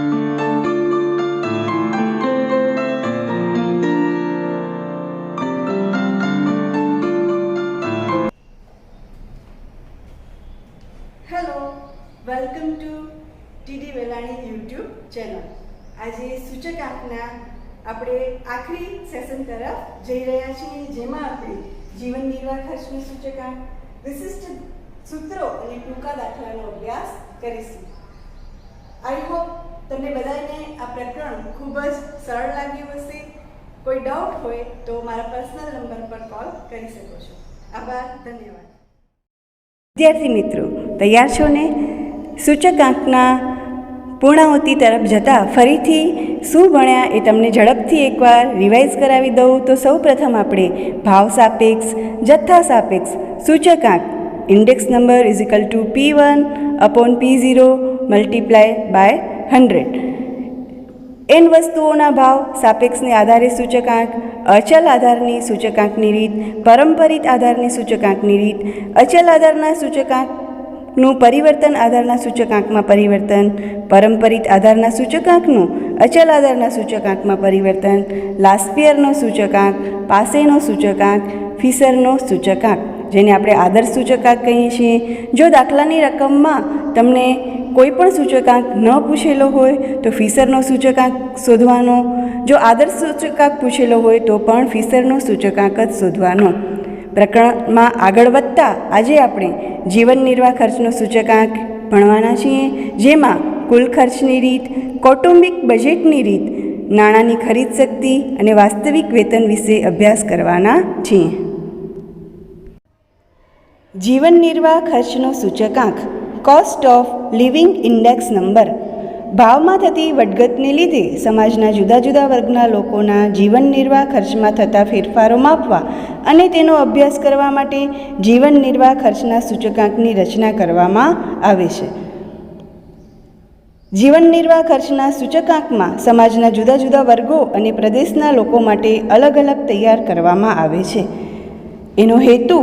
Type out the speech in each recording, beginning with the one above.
Hello, welcome to TD Velani YouTube channel. આજે સૂચકાંકના આપણે આખરી સેશન તરફ જઈ રહ્યા છીએ, જેમાં આપણે જીવન નિર્વાહ ખર્ચનું સૂચકાંક, વિશિષ્ટ સૂત્રો અને ટૂંકા દાખલાનો અભ્યાસ કરીશું। આઈ હોપ તમને બધાને આ પ્રકરણ ખૂબ જ સરળ લાગ્યું હશે। કોઈ ડાઉટ હોય તો મારા પર્સનલ નંબર પર કોલ કરી શકો છો। આભાર, ધન્યવાદ। વિદ્યાર્થી મિત્રો, તૈયાર છો ને? સૂચકાંકના પૂર્ણાહુતિ તરફ જતાં ફરીથી શું ભણ્યા એ તમને ઝડપથી એકવાર રિવાઇઝ કરાવી દઉં તો સૌપ્રથમ આપણે ભાવ સાપેક્ષ, જથ્થા સાપેક્ષ સૂચકાંક index number P1/P0 multiply by 100, n વસ્તુઓના ભાવ સાપેક્ષને આધારે સૂચકાંક, અચલ આધારની સૂચકાંકની રીત, પરંપરિત આધારની સૂચકાંકની રીત, અચલ આધારના સૂચકાંકનું પરિવર્તન આધારના સૂચકાંકમાં પરિવર્તન, પરંપરિત આધારના સૂચકાંકનું અચલ આધારના સૂચકાંકમાં પરિવર્તન, લાસ્પિયરનો સૂચકાંક, પાસેનો સૂચકાંક, ફિશરનો સૂચકાંક, જેને આપણે આદર્શ સૂચકાંક કહીએ છીએ। જો દાખલાની રકમમાં તમને કોઈ પણ સૂચકાંક ન પૂછેલો હોય તો ફિશરનો સૂચકાંક શોધવાનો, જો આદર્શ સૂચકાંક પૂછેલો હોય તો પણ ફિશરનો સૂચકાંક જ શોધવાનો। પ્રકરણમાં આગળ વધતા આજે આપણે જીવન નિર્વાહ ખર્ચનો સૂચકાંક ભણવાના છીએ, જેમાં કુલ ખર્ચની રીત, કૌટુંબિક બજેટની રીત, નાણાંની ખરીદ શક્તિ અને વાસ્તવિક વેતન વિશે અભ્યાસ કરવાના છીએ। જીવન નિર્વાહ ખર્ચનો સૂચકાંક cost of living index number ભાવમાં થતી વધઘટને લીધે સમાજના જુદા જુદા વર્ગના લોકોના જીવન નિર્વાહ ખર્ચમાં થતા ફેરફારો માપવા અને તેનો અભ્યાસ કરવા માટે જીવન નિર્વાહ ખર્ચના સૂચકાંકની રચના કરવામાં આવે છે। જીવન નિર્વાહ ખર્ચના સૂચકાંકમાં સમાજના જુદા જુદા વર્ગો અને પ્રદેશના લોકો માટે અલગ અલગ તૈયાર કરવામાં આવે છે। એનો હેતુ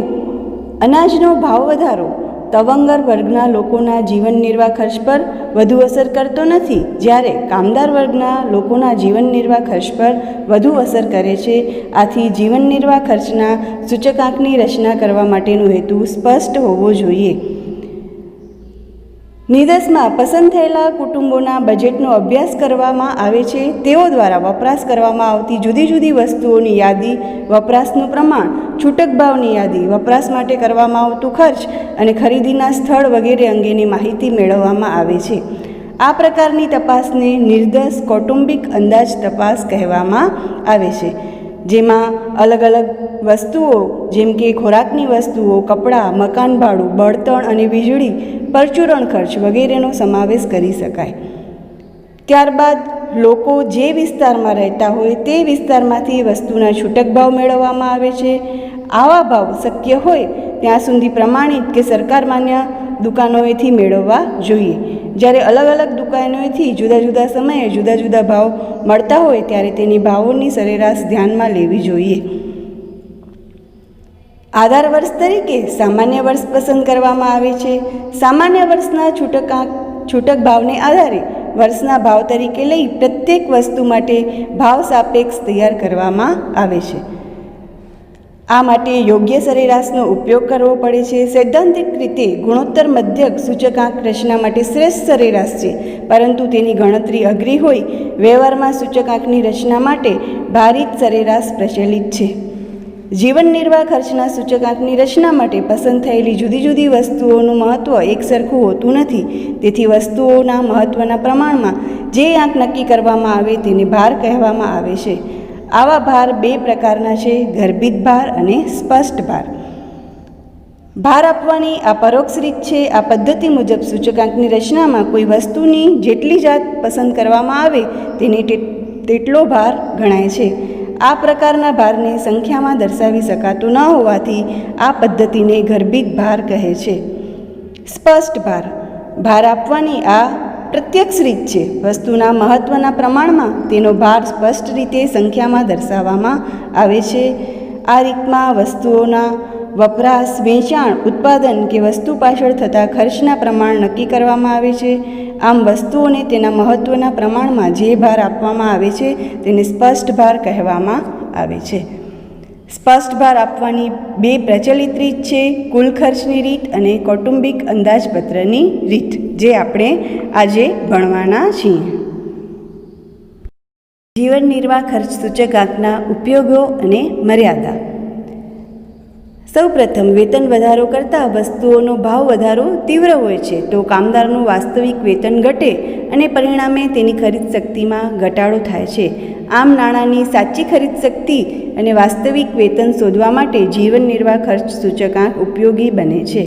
અનાજનો ભાવ વધારો તવંગર વર્ગના લોકોના જીવન નિર્વાહ ખર્ચ પર વધુ અસર કરતો નથી, જ્યારે કામદાર વર્ગના લોકોના જીવન નિર્વાહ ખર્ચ પર વધુ અસર કરે છે। આથી જીવન નિર્વાહ ખર્ચના સૂચકાંકની રચના કરવા માટેનો હેતુ સ્પષ્ટ હોવો જોઈએ। નિદર્શમાં પસંદ થયેલા કુટુંબોના બજેટનો અભ્યાસ કરવામાં આવે છે। તેઓ દ્વારા વપરાશ કરવામાં આવતી જુદી જુદી વસ્તુઓની યાદી, વપરાશનું પ્રમાણ, છૂટક ભાવની યાદી, વપરાશ માટે કરવામાં આવતું ખર્ચ અને ખરીદીના સ્થળ વગેરે અંગેની માહિતી મેળવવામાં આવે છે। આ પ્રકારની તપાસને નિર્દોષ કૌટુંબિક અંદાજ તપાસ કહેવામાં આવે છે, જેમાં અલગ અલગ વસ્તુઓ જેમ કે ખોરાકની વસ્તુઓ, કપડાં, મકાન ભાડું, બળતણ અને વીજળી, પરચુરણ ખર્ચ વગેરેનો સમાવેશ કરી શકાય। ત્યારબાદ લોકો જે વિસ્તારમાં રહેતા હોય તે વિસ્તારમાંથી વસ્તુના છૂટક ભાવ મેળવવામાં આવે છે। આવા ભાવ શક્ય હોય ત્યાં સુધી પ્રમાણિત કે સરકાર માન્ય દુકાનોએથી મેળવવા જોઈએ। જ્યારે અલગ અલગ દુકાનોએથી જુદા જુદા સમયે જુદા જુદા ભાવ મળતા હોય ત્યારે તેની ભાવોની સરેરાશ ધ્યાનમાં લેવી જોઈએ। આધાર વર્ષ તરીકે સામાન્ય વર્ષ પસંદ કરવામાં આવે છે। સામાન્ય વર્ષના છૂટક ભાવને આધારે વર્ષના ભાવ તરીકે લઈ પ્રત્યેક વસ્તુ માટે ભાવ સાપેક્ષ તૈયાર કરવામાં આવે છે। આ માટે યોગ્ય સરેરાશનો ઉપયોગ કરવો પડે છે। સૈદ્ધાંતિક રીતે ગુણોત્તર મધ્યક સૂચકાંક રચના માટે શ્રેષ્ઠ સરેરાશ છે, પરંતુ તેની ગણતરી અઘરી હોય વ્યવહારમાં સૂચકાંકની રચના માટે ભારિત સરેરાશ પ્રચલિત છે। જીવન નિર્વાહ ખર્ચના સૂચકાંકની રચના માટે પસંદ થયેલી જુદી જુદી વસ્તુઓનું મહત્ત્વ એકસરખું હોતું નથી, તેથી વસ્તુઓના મહત્ત્વના પ્રમાણમાં જે આંક નક્કી કરવામાં આવે તેને ભાર કહેવામાં આવે છે। આવા ભાર બે પ્રકારના છે, ગર્ભિત ભાર અને સ્પષ્ટ ભાર। ભાર આપવાની આ પરોક્ષ રીત છે। આ પદ્ધતિ મુજબ સૂચકાંકની રચનામાં કોઈ વસ્તુની જેટલી જાત પસંદ કરવામાં આવે તેને તેટલો ભાર ગણાય છે। આ પ્રકારના ભારને સંખ્યામાં દર્શાવી શકાતું ન હોવાથી આ પદ્ધતિને ગર્ભિત ભાર કહે છે। સ્પષ્ટ ભાર ભાર આપવાની આ પ્રત્યક્ષ રીત છે। વસ્તુના મહત્ત્વના પ્રમાણમાં તેનો ભાર સ્પષ્ટ રીતે સંખ્યામાં દર્શાવવામાં આવે છે। આ રીતમાં વસ્તુઓના વપરાશ, વેચાણ, ઉત્પાદન કે વસ્તુ પાછળ થતા ખર્ચના પ્રમાણ નક્કી કરવામાં આવે છે. આમ વસ્તુઓને તેના મહત્ત્વના પ્રમાણમાં જે ભાર આપવામાં આવે છે તેને સ્પષ્ટ ભાર કહેવામાં આવે છે. સ્પષ્ટ ભાર આપવાની બે પ્રચલિત રીત છે, કુલ ખર્ચની રીત અને કૌટુંબિક અંદાજપત્રની રીત, જે આપણે આજે ભણવાના છીએ. જીવન નિર્વાહ ખર્ચ સૂચકાંકના ઉપયોગો અને મર્યાદા. સૌપ્રથમ, વેતન વધારો કરતાં વસ્તુઓનો ભાવ વધારો તીવ્ર હોય છે તો કામદારનું વાસ્તવિક વેતન ઘટે અને પરિણામે તેની ખરીદ શક્તિમાં ઘટાડો થાય છે. આમ નાણાંની સાચી ખરીદ શક્તિ અને વાસ્તવિક વેતન શોધવા માટે જીવન નિર્વાહ ખર્ચ સૂચકાંક ઉપયોગી બને છે.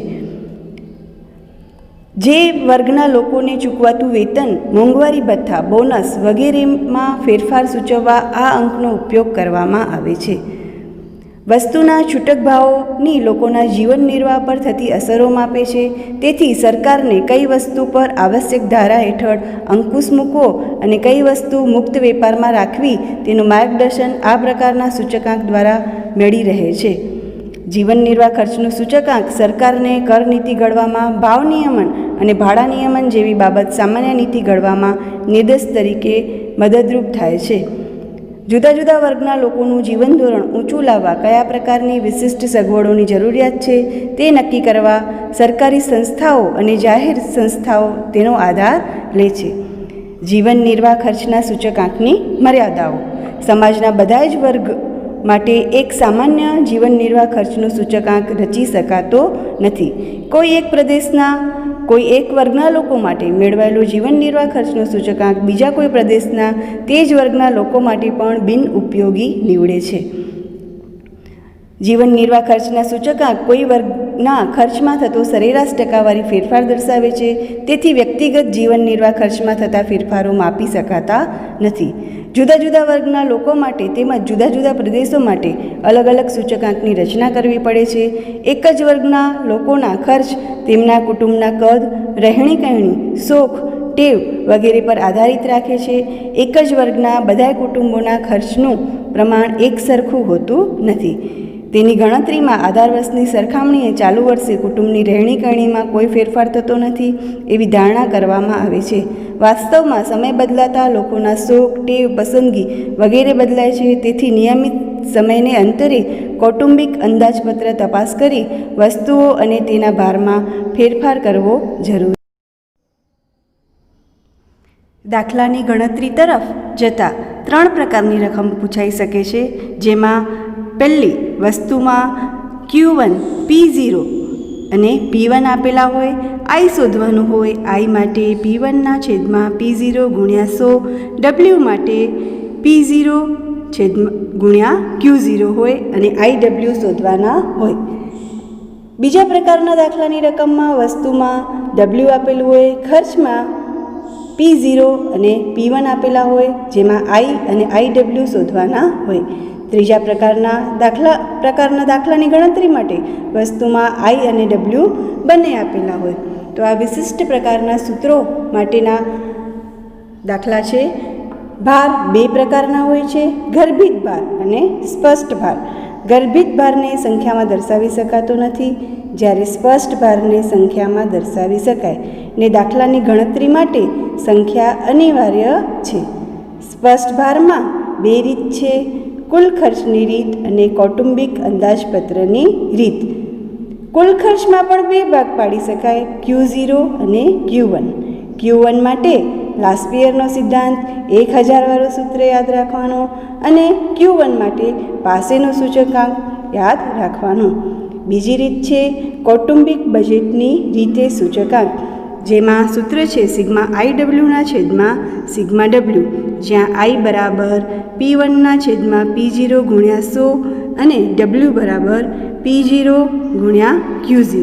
જે વર્ગના લોકોને ચૂકવાતું વેતન, મોંઘવારી ભથ્થા, બોનસ વગેરેમાં ફેરફાર સૂચવવા આ અંકનો ઉપયોગ કરવામાં આવે છે. વસ્તુના છૂટક ભાવોની લોકોના જીવન નિર્વાહ પર થતી અસરો માપે છે. તેથી સરકારને કઈ વસ્તુ પર આવશ્યક ધારા હેઠળ અંકુશ મૂકવો અને કઈ વસ્તુ મુક્ત વેપારમાં રાખવી તેનું માર્ગદર્શન આ પ્રકારના સૂચકાંક દ્વારા મળી રહે છે. જીવન નિર્વાહ ખર્ચનું સૂચકાંક સરકારને કર નીતિ ઘડવામાં, ભાવ નિયમન અને ભાડા નિયમન જેવી બાબત સામાન્ય નીતિ ઘડવામાં નિર્દેશ તરીકે મદદરૂપ થાય છે. જુદા જુદા વર્ગના લોકોનું જીવન ધોરણ ઊંચું લાવવા કયા પ્રકારની વિશિષ્ટ સગવડોની જરૂરિયાત છે તે નક્કી કરવા સરકારી સંસ્થાઓ અને જાહેર સંસ્થાઓ તેનો આધાર લે છે. જીવન નિર્વાહ ખર્ચના સૂચકાંકની મર્યાદાઓ. સમાજના બધા જ વર્ગ માટે એક સામાન્ય જીવન નિર્વાહ ખર્ચનો સૂચકાંક રચી શકાતો નથી. કોઈ એક પ્રદેશના કોઈ એક વર્ગના લોકો માટે મેળવાયેલો જીવન નિર્વાહ ખર્ચનો સૂચકાંક બીજા કોઈ પ્રદેશના તે જ વર્ગના લોકો માટે પણ બિન ઉપયોગી નીવડે છે. જીવન નિર્વાહ ખર્ચના સૂચકાંક કોઈ વર્ગના ખર્ચમાં થતો સરેરાશ ટકાવારી ફેરફાર દર્શાવે છે. તેથી વ્યક્તિગત જીવન નિર્વાહ ખર્ચમાં થતા ફેરફારો માપી શકાતા નથી. જુદા જુદા વર્ગના લોકો માટે તેમજ જુદા જુદા પ્રદેશો માટે અલગ અલગ સૂચકાંકની રચના કરવી પડે છે. એક જ વર્ગના લોકોના ખર્ચ તેમના કુટુંબના કદ, રહેણી કહેણી, શોખ, ટેવ વગેરે પર આધારિત રાખે છે. એક જ વર્ગના બધા કુટુંબોના ખર્ચનું પ્રમાણ એક સરખું હોતું નથી. તેની ગણતરીમાં આધાર વર્ષની સરખામણીએ ચાલુ વર્ષે કુટુંબની રહેણી કહેણીમાં કોઈ ફેરફાર થતો નથી એવી ધારણા કરવામાં આવે છે. વાસ્તવમાં સમય બદલાતા લોકોના શોખ, ટેવ, પસંદગી વગેરે બદલાય છે. તેથી નિયમિત સમયને અંતરે કૌટુંબિક અંદાજપત્ર તપાસ કરી વસ્તુઓ અને તેના ભારમાં ફેરફાર કરવો જરૂરી. દાખલાની ગણતરી તરફ જતાં 3 પ્રકારની રકમ પૂછાઈ શકે છે, જેમાં પહેલી વસ્તુમાં Q1, P0 અને P1 આપેલા હોય. I શોધવાનું હોય. I માટે P1 છેદમાં P0 ગુણ્યા 100, W માટે P0 ગુણ્યા Q0 હોય અને IW શોધવાના હોય. બીજા પ્રકારના દાખલાની રકમમાં વસ્તુમાં W આપેલું હોય, ખર્ચમાં P0 અને P1 આપેલા હોય, જેમાં I અને IW શોધવાના હોય. ત્રીજા પ્રકારના દાખલાની ગણતરી માટે વસ્તુમાં I અને W બંને આપેલા હોય. તો આ વિશિષ્ટ પ્રકારના સૂત્રો માટેના દાખલા છે. ભાર 2 પ્રકારના હોય છે, ગર્ભિત ભાર અને સ્પષ્ટ ભાર. ગર્ભિત ભારને સંખ્યામાં દર્શાવી શકાતો નથી, જ્યારે સ્પષ્ટ ભારને સંખ્યામાં દર્શાવી શકાય ને દાખલાની ગણતરી માટે સંખ્યા અનિવાર્ય છે. સ્પષ્ટ ભારમાં 2 રીત છે, કુલ ખર્ચની રીત અને કૌટુંબિક અંદાજપત્રની રીત. કુલ ખર્ચમાં પણ 2 ભાગ પાડી શકાય, Q0 અને Q1. Q1 માટે લાસ્પિયરનો સિદ્ધાંત 1000 વાળો સૂત્ર યાદ રાખવાનો અને Q1 માટે પાસેનો સૂચકાંક યાદ રાખવાનો. બીજી રીત છે કૌટુંબિક બજેટની રીતે સૂચકાંક, જેમાં સૂત્ર છે σIW/σW, જ્યાં I બરાબર P1/P0 ગુણ્યા 100 અને W બરાબર P0 ગુણ્યા Q0.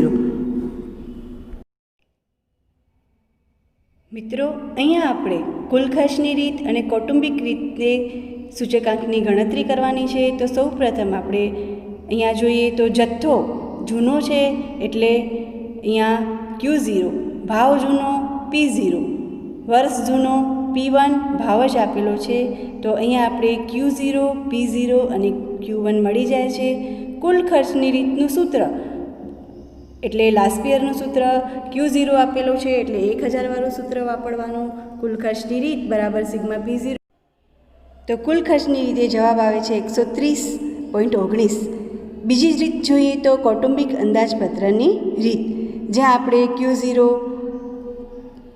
મિત્રો, અહીંયા આપણે કુલ ખર્ચની રીત અને કૌટુંબિક રીતે સૂચકાંકની ગણતરી કરવાની છે. તો સૌ પ્રથમ આપણે અહીંયા જોઈએ તો જથ્થો જૂનો છે એટલે અહીંયા Q0, ભાવ જૂનો P0, વર્ષ જૂનો P1, ભાવ જ આપેલો છે. તો અહીંયા આપણે Q0, P0 અને Q1 મળી જાય છે. કુલ ખર્ચની રીતનું સૂત્ર એટલે લાસ્ટ યરનું સૂત્ર Q0 આપેલું છે એટલે 1000 વાળું સૂત્ર વાપરવાનું. કુલ ખર્ચની રીત બરાબર સિગ્મા P0. તો કુલ ખર્ચની રીતે જવાબ આવે છે 130.19. બીજી જ રીત જોઈએ તો કૌટુંબિક અંદાજપત્રની રીત, જ્યાં આપણે Q0,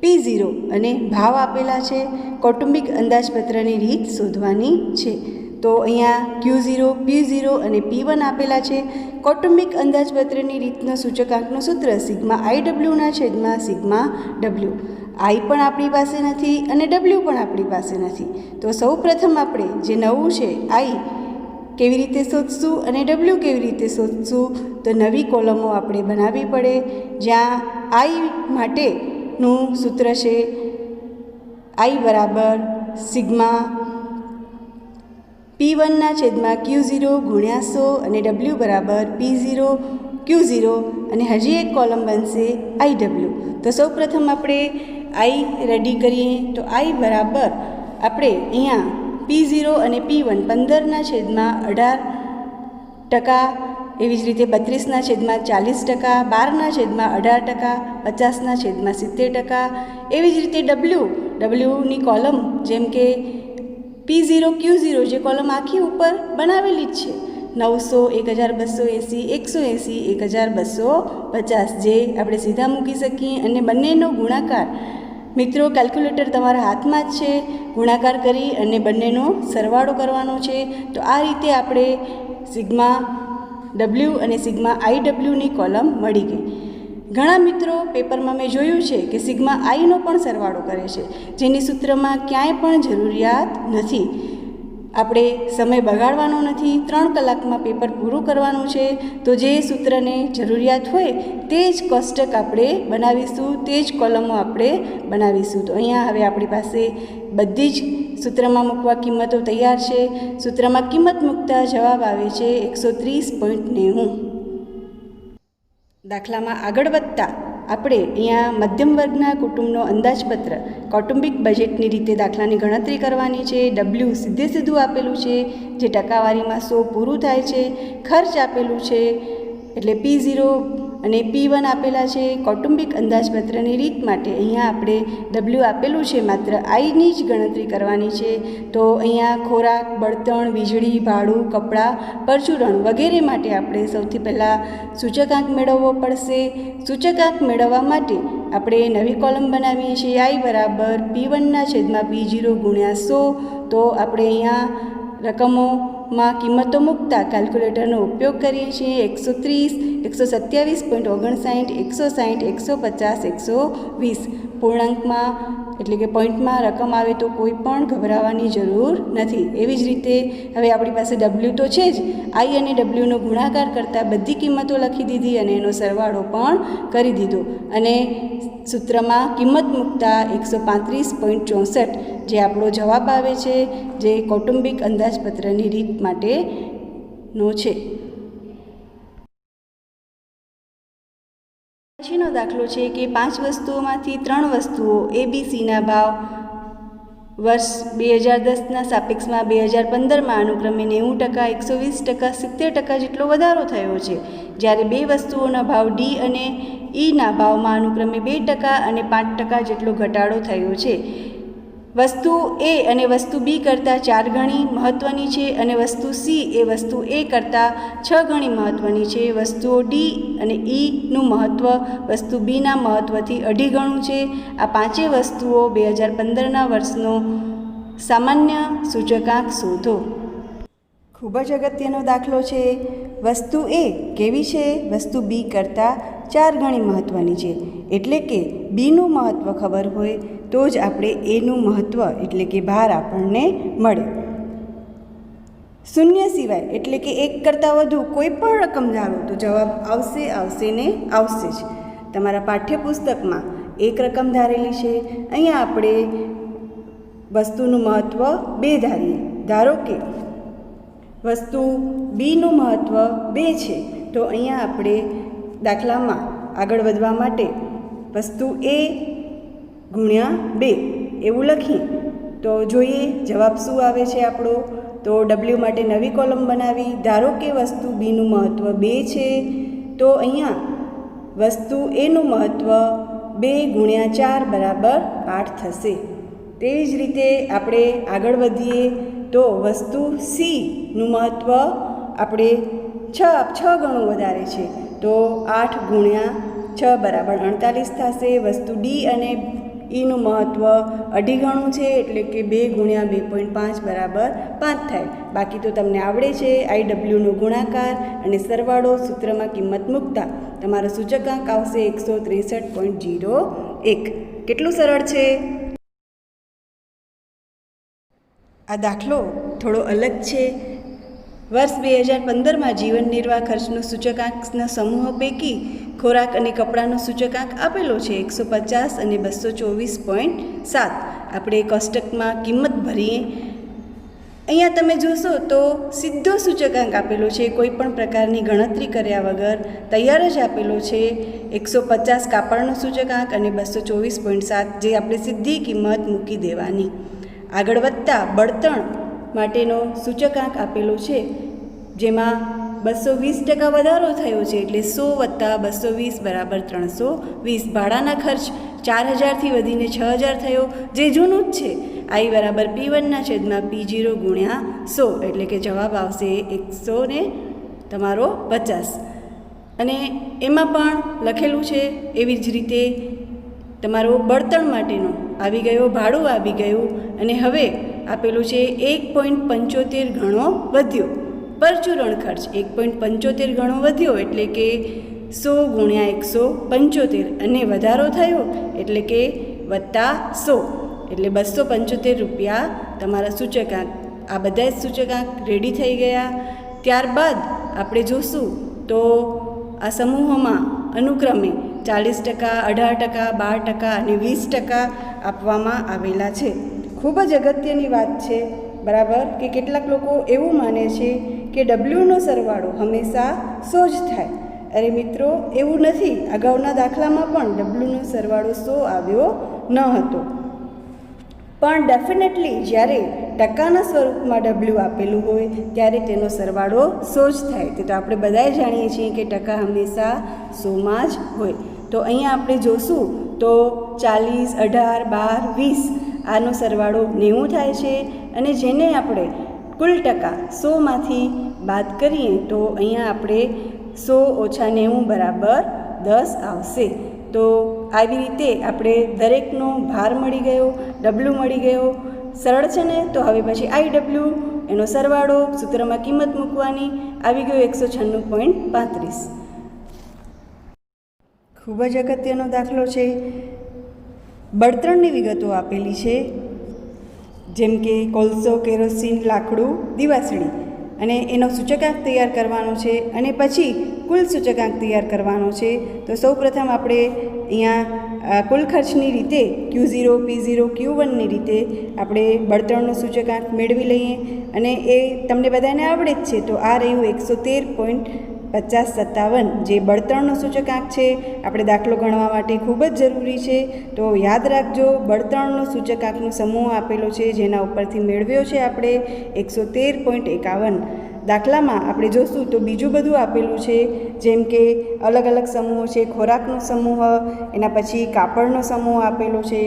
P0 અને ભાવ આપેલા છે. કૌટુંબિક અંદાજપત્રની રીત શોધવાની છે. તો અહીંયા Q0, P0 અને P1 આપેલા છે. કૌટુંબિક અંદાજપત્રની રીતનો સૂચકાંકનું સૂત્ર સિગ્મા IW ના છેદમાં સિગ્મા W. I પણ આપણી પાસે નથી અને W પણ આપણી પાસે નથી. તો સૌ પ્રથમ આપણે જે નવું છે I કેવી રીતે શોધશું અને W કેવી રીતે શોધશું, તો નવી કોલમો આપણે બનાવવી પડે, જ્યાં I માટેનું સૂત્ર છે I બરાબર સિગ્મા P1 ના છેદમાં Q0 ગુણ્યા 100 અને W બરાબર P0 Q0 અને હજી એક કોલમ બનશે IW. તો સૌ પ્રથમ આપણે I રેડી કરીએ. તો I બરાબર આપણે અહીંયા P0 અને P1 15 ના છેદમાં 18%, એવી જ રીતે 32 ના છેદમાં 40%, 12 ના છેદમાં 18%, 50 ના છેદમાં 70%. એવી જ રીતે Wની કોલમ જેમ કે P0 Q0 જે કોલમ આખી ઉપર બનાવેલી જ છે 900, 1280, 180, 1250, જે આપણે સીધા મૂકી શકીએ. અને બંનેનો ગુણાકાર, મિત્રો કેલ્ક્યુલેટર તમારા હાથમાં જ છે, ગુણાકાર કરી અને બંનેનો સરવાળો કરવાનો છે. તો આ રીતે આપણે સિગ્મા W અને સિગ્મા IWની કોલમ મળી ગઈ. ઘણા મિત્રો પેપરમાં મેં જોયું છે કે સિગ્મા Iનો પણ સરવાળો કરે છે, જેની સૂત્રમાં ક્યાંય પણ જરૂરિયાત નથી. આપણે સમય બગાડવાનો નથી, 3 કલાકમાં પેપર પૂરું કરવાનું છે. તો જે સૂત્રને જરૂરિયાત હોય તે જ કોષ્ટક આપણે બનાવીશું, તે જ કોલમો આપણે બનાવીશું. તો અહીંયા હવે આપણી પાસે બધી જ સૂત્રમાં મૂકવા કિંમતો તૈયાર છે. સૂત્રમાં કિંમત મૂકતા જવાબ આવે છે 130.90. દાખલામાં આગળ વધતા આપણે અહીંયા મધ્યમ વર્ગના કુટુંબનો અંદાજપત્ર કૌટુંબિક બજેટની રીતે દાખલાની ગણતરી કરવાની છે. W સીધું આપેલું છે, જે ટકાવારીમાં 100 પૂરું થાય છે. ખર્ચ આપેલું છે એટલે P0 અને P1 આપેલા છે. કૌટુંબિક અંદાજપત્રની રીત માટે અહીંયા આપણે W આપેલું છે, માત્ર Iની જ ગણતરી કરવાની છે. તો અહીંયા ખોરાક, બળતણ, વીજળી, ભાડું, કપડાં, પરચુરણ વગેરે માટે આપણે સૌથી પહેલાં સૂચકાંક મેળવવો પડશે. સૂચકાંક મેળવવા માટે આપણે નવી કોલમ બનાવીએ છીએ I બરાબર P1 ના છેદમાં P0 ગુણ્યા 100. તો આપણે અહીંયા રકમોમાં કિંમતો મૂકતા કેલ્ક્યુલેટરનો ઉપયોગ કરીએ છીએ. 130, 127.59, 160, 150, 120. પૂર્ણાંકમાં એટલે કે પોઈન્ટમાં રકમ આવે તો કોઈ પણ ગભરાવાની જરૂર નથી. એવી જ રીતે હવે આપણી પાસે W તો છે જ, I અને Wનો ગુણાકાર કરતાં બધી કિંમતો લખી દીધી અને એનો સરવાળો પણ કરી દીધો. અને સૂત્રમાં કિંમત મૂકતા 135.64 જે આપણો જવાબ આવે છે, જે કૌટુંબિક અંદાજપત્રની રીત માટેનો છે. પછીનો દાખલો છે કે 5 વસ્તુઓમાંથી 3 વસ્તુઓ ABCના ભાવ વર્ષ 2010ના સાપેક્ષમાં 2015માં અનુક્રમે 90%, 120%, 70% જેટલો વધારો થયો છે. જ્યારે 2 વસ્તુઓના ભાવ D અને Eના ભાવમાં અનુક્રમે 2% અને 5% જેટલો ઘટાડો થયો છે. વસ્તુ A અને વસ્તુ B કરતાં 4 ગણી મહત્ત્વની છે અને વસ્તુ C એ વસ્તુ A કરતાં 6 ગણી મહત્ત્વની છે. વસ્તુઓ D અને Eનું મહત્ત્વ વસ્તુ Bના મહત્ત્વથી 2.5 ગણું છે. આ 5 વસ્તુઓ 2015ના વર્ષનો સામાન્ય સૂચકાંક શોધો. ખૂબ જ અગત્યનો દાખલો છે. વસ્તુ A કેવી છે? વસ્તુ B કરતાં 4 ગણી મહત્ત્વની છે. એટલે કે Bનું મહત્ત્વ ખબર હોય તો જ આપણે Aનું મહત્ત્વ એટલે કે ભાર આપણને મળે. શૂન્ય સિવાય એટલે કે 1 કરતાં વધુ કોઈ પણ રકમ ધારો તો જવાબ આવશે ને આવશે જ. તમારા પાઠ્યપુસ્તકમાં 1 રકમ ધારેલી છે, અહીંયા આપણે વસ્તુનું મહત્ત્વ 2 ધારીએ. ધારો કે વસ્તુ Bનું મહત્ત્વ 2 છે, તો અહીંયા આપણે દાખલામાં આગળ વધવા માટે વસ્તુ A ગુણ્યા 2 એવું લખીએ તો જોઈએ જવાબ શું આવે છે આપણો. તો ડબલ્યુ માટે નવી કોલમ બનાવી. ધારો કે વસ્તુ બીનું મહત્ત્વ 2 છે, તો અહીંયા વસ્તુ એનું મહત્ત્વ 2 × 4 બરાબર 8 થશે. તેવી જ રીતે આપણે આગળ વધીએ તો વસ્તુ સીનું મહત્ત્વ આપણે 6 ગણું વધારે છે, તો 8 × 6 બરાબર 48 થશે. વસ્તુ ડી અને ઈનું મહત્ત્વ 2.5 ગણું છે, એટલે કે 2 × 2.5 બરાબર 5 થાય. બાકી તો તમને આવડે છે IWનો ગુણાકાર અને સરવાળો. સૂત્રમાં કિંમત મૂકતા તમારો સૂચકાંક આવશે 163.01. કેટલું સરળ છે. આ દાખલો થોડો અલગ છે. વર્ષ 2015માં જીવન નિર્વાહ ખર્ચનો સૂચકાંકના સમૂહ પૈકી ખોરાક અને કપડાનો સૂચકાંક આપેલો છે 150 અને 224.7. આપણે કોષ્ટકમાં કિંમત ભરીએ. અહીંયા તમે જોશો તો સીધો સૂચકાંક આપેલો છે, કોઈ પણ પ્રકારની ગણતરી કર્યા વગર તૈયાર જ આપેલો છે. 150 કાપડનો સૂચકાંક અને 224.7 જે આપણે સીધી કિંમત મૂકી દેવાની. આગળ વધતા બળતણ માટેનો સૂચકાંક આપેલો છે, જેમાં 220% વધારો થયો છે, એટલે 100 + 220 બરાબર 320. ભાડાના ખર્ચ 4000થી વધીને 6000 થયો, જે જૂનું જ છે. I બરાબર P1/P0 × 100, એટલે કે જવાબ આવશે 100 ને તમારો 50. અને એમાં પણ લખેલું છે એવી જ રીતે તમારો બળતણ માટેનો આવી ગયો, ભાડું આવી ગયું, અને હવે આપેલું છે 1.75 ગણો વધ્યો. પરચુરણ ખર્ચ 1.75 ગણો વધ્યો, એટલે કે 100 × 175, અને વધારો થયો એટલે કે +100, એટલે 275 રૂપિયા તમારા સૂચકાંક. આ બધા જ સૂચકાંક રેડી થઈ ગયા. ત્યારબાદ આપણે જોશું તો આ સમૂહોમાં અનુક્રમે 40%, 18%, 12% અને 20% આપવામાં આવેલા છે. ખૂબ જ અગત્યની વાત છે, બરાબર, કે કેટલાક લોકો એવું માને છે કે ડબલ્યુનો સરવાળો હંમેશા 100 જ થાય. અરે મિત્રો, એવું નથી. અગાઉના દાખલામાં પણ ડબલ્યુનો સરવાળો 100 આવ્યો ન હતો. પણ ડેફિનેટલી જ્યારે ટકાના સ્વરૂપમાં ડબલ્યુ આપેલું હોય ત્યારે તેનો સરવાળો 100 જ થાય. તે તો આપણે બધાએ જાણીએ છીએ કે ટકા હંમેશા 100માં જ હોય. તો અહીંયા આપણે જોશું તો 40, 18, 12, 20 આનો સરવાળો 90 થાય છે, અને જેને આપણે કુલ ટકા 100માંથી બાદ કરીએ તો અહીંયા આપણે 100 - 90 બરાબર 10 આવશે. તો આવી રીતે આપણે દરેકનો ભાર મળી ગયો, ડબલ્યુ મળી ગયો. સરળ છે ને. તો હવે પછી IW એનો સરવાળો, સૂત્રમાં કિંમત મૂકવાની, આવી ગયો 196.35. ખૂબ જ અગત્યનો દાખલો છે. બળતણની વિગતો આપેલી છે, જેમ કે કોલસો, કેરોસીન, લાકડું, દિવાસળી, અને એનો સૂચકાંક તૈયાર કરવાનો છે, અને પછી કુલ સૂચકાંક તૈયાર કરવાનો છે. તો સૌપ્રથમ આપણે અહીંયા કુલ ખર્ચની રીતે Q0, P0, Q1ની રીતે આપણે બળતણનો સૂચકાંક મેળવી લઈએ, અને એ તમને બધાને આવડે જ છે. તો આ રહ્યું 113.5057 જે બળતણનો સૂચકાંક છે. આપણે દાખલો ગણવા માટે ખૂબ જ જરૂરી છે. તો યાદ રાખજો, બળતણનો સૂચકાંકનો સમૂહ આપેલો છે, જેના ઉપરથી મેળવ્યો છે આપણે 113.51. દાખલામાં આપણે જોશું તો બીજું બધું આપેલું છે, જેમ કે અલગ અલગ સમૂહો છે. ખોરાકનો સમૂહ, એના પછી કાપડનો સમૂહ આપેલો છે,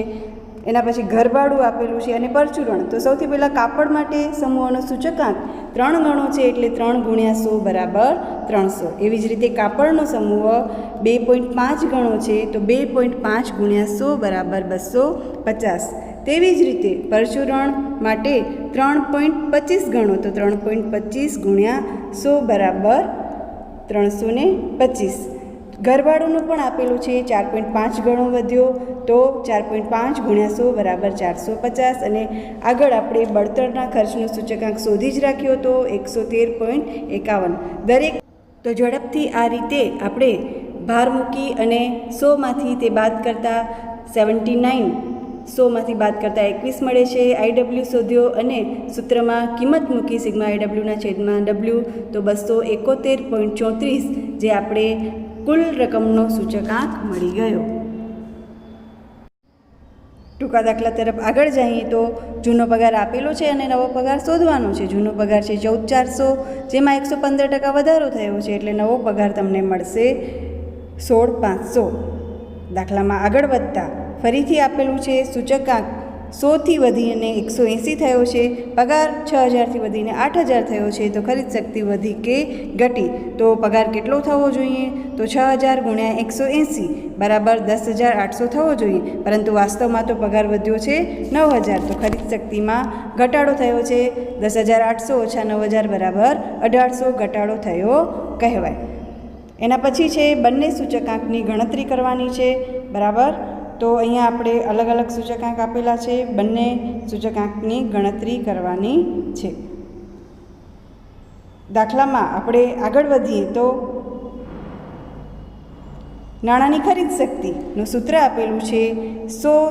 એના પછી ઘરભાડું આપેલું છે, અને પરચુરણ. તો સૌથી પહેલાં કાપડ માટે સમૂહોનો સૂચકાંક 3 ગણો છે, એટલે 3 × 100 બરાબર 300. એવી જ રીતે કાપડનો સમૂહ 2.5 ગણો છે, તો 2.5 × 100 બરાબર 250. તેવી જ રીતે પરચુરણ માટે 3.25 ગણો, તો 3.25 × 100 બરાબર 325. ઘરભાડુંનું પણ આપેલું છે, 4.5 ગણો વધ્યો, તો 4.5 × 100 બરાબર 450. અને આગળ આપણે બળતણના ખર્ચનો સૂચકાંક શોધી જ રાખ્યો હતો 113.51. દરેક તો ઝડપથી આ રીતે આપણે ભાર મૂકી અને 100માંથી તે બાદ કરતાં 79, 100માંથી બાદ કરતાં 21 મળે છે. IW શોધ્યો અને સૂત્રમાં કિંમત મૂકી σIW/W, તો 271.34 જે આપણે કુલ રકમનો સૂચકાંક મળી ગયો. ટૂંકા દાખલા તરફ આગળ જઈએ તો જૂનો પગાર આપેલો છે અને નવો પગાર શોધવાનો છે. જૂનો પગાર છે 14,400, જેમાં 115% વધારો થયો છે એટલે નવો પગાર તમને મળશે 16,500. દાખલામાં આગળ વધતા ફરીથી આપેલું છે સૂચકાંક 100થી વધીને 180 થયો છે, પગાર 6,000થી વધીને 8,000 થયો છે, તો ખરીદ શક્તિ વધી કે ઘટી? તો પગાર કેટલો થવો જોઈએ? તો 6,000 ગુણ્યા 180 બરાબર 10,800 થવો જોઈએ, પરંતુ વાસ્તવમાં તો પગાર વધ્યો છે 9,000, તો ખરીદ શક્તિમાં ઘટાડો થયો છે. 10,800 ઓછા 9,000 બરાબર 1,800 ઘટાડો થયો કહેવાય. એના પછી છે બંને સૂચકાંકની ગણતરી કરવાની છે. બરાબર, તો અહીંયા આપણે અલગ અલગ સૂચકાંક આપેલા છે, બંને સૂચકાંકની ગણતરી કરવાની છે. દાખલામાં આપણે આગળ વધીએ તો નાણાંની ખરીદ શક્તિનું સૂત્ર આપેલું છે 100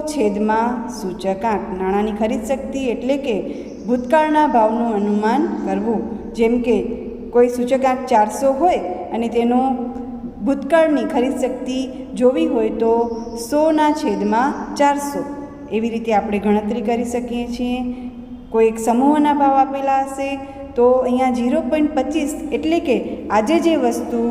સૂચકાંક. નાણાંની ખરીદ શક્તિ એટલે કે ભૂતકાળના ભાવનું અનુમાન કરવું. જેમ કે કોઈ સૂચકાંક 400 હોય અને તેનો ભૂતકાળની ખરીદ શક્તિ જોવી હોય તો 100/400 એવી રીતે આપણે ગણતરી કરી શકીએ છીએ. કોઈ એક સમૂહના ભાવ આપેલા હશે તો અહીંયા 0.25 એટલે કે આજે જે વસ્તુ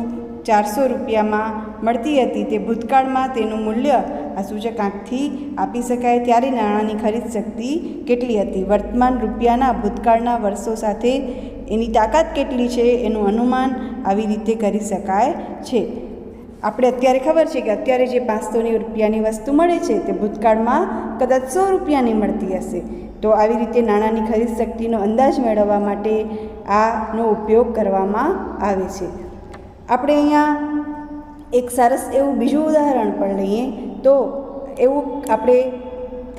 400 રૂપિયામાં મળતી હતી તે ભૂતકાળમાં તેનું મૂલ્ય આ સૂચકાંકથી આપી શકાય. ત્યારે નાણાંની ખરીદ શક્તિ કેટલી હતી? વર્તમાન રૂપિયાના ભૂતકાળના વર્ષો સાથે એની તાકાત કેટલી છે એનું અનુમાન આવી રીતે કરી શકાય છે. આપણે અત્યારે ખબર છે કે અત્યારે જે 500 રૂપિયાની વસ્તુ મળે છે તે ભૂતકાળમાં કદાચ 100 રૂપિયાની મળતી હશે. તો આવી રીતે નાણાંની ખરીદ શક્તિનો અંદાજ મેળવવા માટે આનો ઉપયોગ કરવામાં આવે છે. આપણે અહીંયા એક સરસ એવું બીજું ઉદાહરણ પણ લઈએ તો એવું આપણે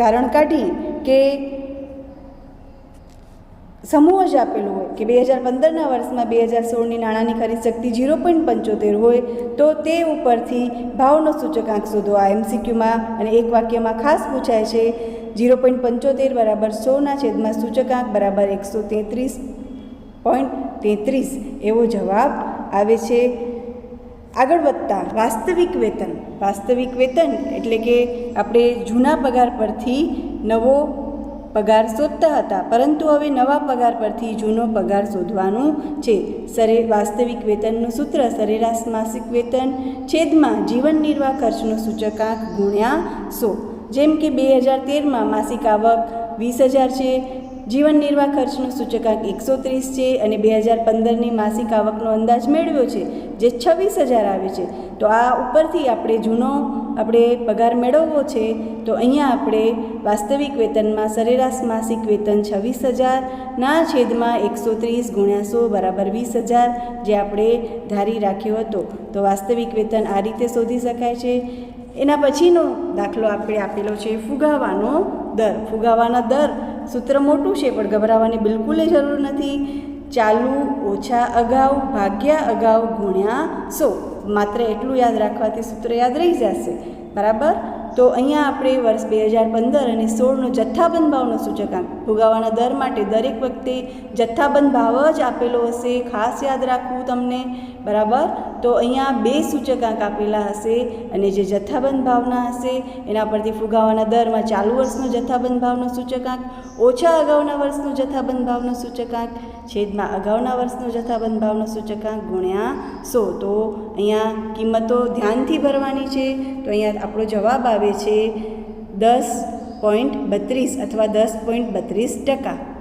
તારણ કાઢીએ કે સમૂહ જ આપેલું હોય કે 2015ના વર્ષમાં 2016ની નાણાંની ખરીદ શક્તિ 0.75 હોય તો તે ઉપરથી ભાવનો સૂચકાંક શોધો. આ MCQમાં અને એક વાક્યમાં ખાસ પૂછાય છે. 0.75 બરાબર 100 સૂચકાંક બરાબર 133.33 એવો જવાબ આવે છે. આગળ વધતા વાસ્તવિક વેતન એટલે કે આપણે જૂના પગાર પરથી નવો પગાર શોધતા હતા, પરંતુ હવે નવા પગાર પરથી જૂનો પગાર શોધવાનું છે. વાસ્તવિક વેતનનું સૂત્ર સરેરાશ માસિક વેતન છેદમાં જીવન નિર્વાહ ખર્ચનો સૂચકાંક ગુણ્યા 100. જેમ કે 2013માં માસિક આવક 20,000 છે, જીવન નિર્વાહ ખર્ચનો સૂચકાંક 130 છે અને 2015ની માસિક આવકનો અંદાજ મેળવ્યો છે જે 26,000 આવે છે. તો આ ઉપરથી આપણે પગાર મેળવવો છે તો અહીંયા આપણે વાસ્તવિક વેતનમાં સરેરાશ માસિક વેતન 26,000 છેદમાં 130 ગુણ્યા 100 બરાબર 20,000 જે આપણે ધારી રાખ્યો હતો. તો વાસ્તવિક વેતન આ રીતે શોધી શકાય છે. એના પછીનો દાખલો આપણે આપેલો છે ફુગાવાનો દર. ફુગાવાના દર સૂત્ર મોટું છે પણ ગભરાવાની બિલકુલ જરૂર નથી. ચાલુ ઓછા અગાઉ ભાગ્યા અગાઉ ગુણ્યા 100. માત્ર એટલું યાદ રાખવાથી સૂત્ર યાદ રહી જશે. બરાબર, તો અહીંયા આપણે વર્ષ 2015 અને 16નો જથ્થાબંધ ભાવનો સૂચકાંક ફુગાવાના દર માટે દરેક વખતે જથ્થાબંધ ભાવ જ આપેલો હશે, ખાસ યાદ રાખવું તમને. બરાબર, તો અહીંયા 2 સૂચકાંક આપેલા હશે અને જે જથ્થાબંધ ભાવના હશે એના પરથી ફુગાવાના દરમાં ચાલુ વર્ષનો જથ્થાબંધ ભાવનો સૂચકાંક ઓછા અગાઉના વર્ષનો જથ્થાબંધ ભાવનો સૂચકાંક છેદમાં અગાઉના વર્ષનો જથ્થાબંધ ભાવનો સૂચકાંક ગુણ્યા 100. તો અહીંયા કિંમતો ધ્યાનથી ભરવાની છે. તો અહીંયા આપણો જવાબ આવે છે 10.32 અથવા 10.32%.